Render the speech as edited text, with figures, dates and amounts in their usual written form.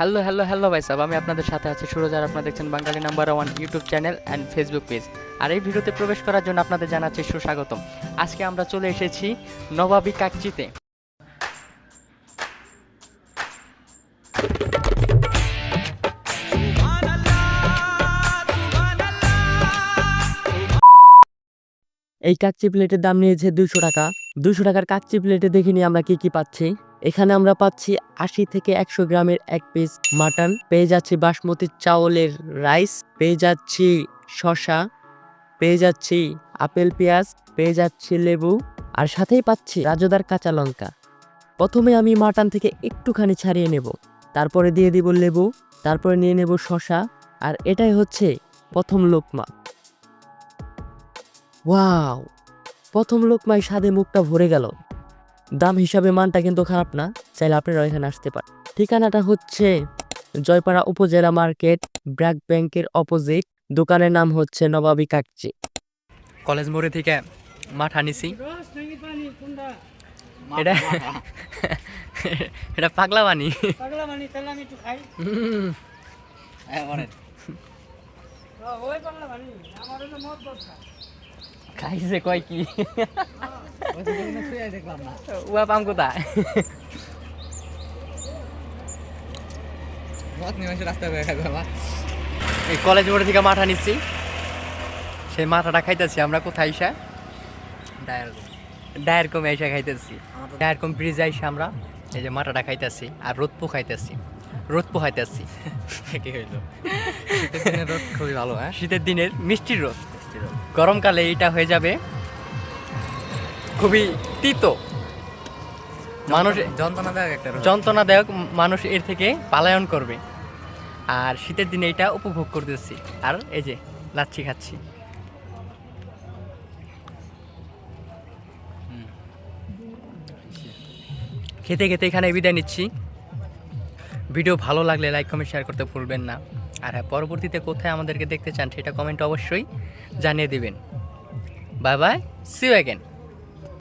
Hello hello hello ভাই সাহেব, আমি আপনাদের সাথে আছি সুরজ, আর আপনারা দেখছেন Bangali number 1 YouTube channel and Facebook page. আর এই ভিডিওতে প্রবেশ করার জন্য আপনাদের জানাচ্ছি সুস্বাগতম। আজকে আমরা চলে এসেছি নবাবী কাকচিতে। এই কাকচি প্লেটের দাম নিয়েছে 200 টাকা। 200 টাকার কাকচি প্লেটে দেখিনি আমরা কি কি পাচ্ছি। এখানে আমরা পাচ্ছি 80 থেকে 100 গ্রামের এক পিস মাটন, পেয়ে যাচ্ছি বাসমতি চাউলের রাইস, পেয়ে যাচ্ছি শসা, পেয়ে যাচ্ছি আপেল পেঁয়াজ, পেয়ে যাচ্ছি লেবু, আর সাথেই পাচ্ছি রাজদার কাঁচা লঙ্কা। প্রথমে আমি মাটন থেকে একটুখানি ছাড়িয়ে নেব, তারপরে দিয়ে দিব লেবু, তারপরে নিয়ে নেব শসা, আর এটাই হচ্ছে প্রথম লোকমা। ওয়াও, প্রথম লোকমায় স্বাদে মুখটা ভরে গেল। দাম হিসাবে মানটা কিন্তু খারাপ না, চাইলে আপনারা এখানে আসতে পারেন। ঠিকানাটা হচ্ছে জয়পাড়া উপজেলা মার্কেট, ব্র্যাক ব্যাংকের অপোজিট। দোকানের নাম হচ্ছে নবাবী কাকচি। কলেজ মোড়ে থেকে মাঠ আনিছি। এটা এটা পাগলা বানি। খাইছে কয় কি উয়া পাম কোথায়? এই কলেজ মোড় থেকে মাঠা নিচ্ছি, সেই মাথাটা খাইতেছি আমরা। কোথায় আইসা? ডায়ের কমে আইসা খাইতেছি। ডায়ের কম ব্রিজে আইসা আমরা এই যে মাথাটা খাইতেছি, আর রোদপো খাইতেছি। কি হইলো? রোদ খুবই ভালো। হ্যাঁ, শীতের দিনের মিষ্টি রোদ। গরমকালে এটা হয়ে যাবে খুবই তিতো, মানুষ যন্ত্রণাদায়ক, মানুষ এর থেকে পালায়ন করবে। আর শীতের দিনে এটা উপভোগ করতেছি, আর এই যে লাচ্ছি খাচ্ছি। খেতে খেতে এখানে বিদায় নিচ্ছি। ভিডিও ভালো লাগলে লাইক কমেন্ট শেয়ার করতে ভুলবেন না। আর হ্যাঁ, পরবর্তীতে কোথায় আমাদেরকে দেখতে চান সেটা কমেন্ট অবশ্যই জানিয়ে দিবেন। Bye bye, see you again.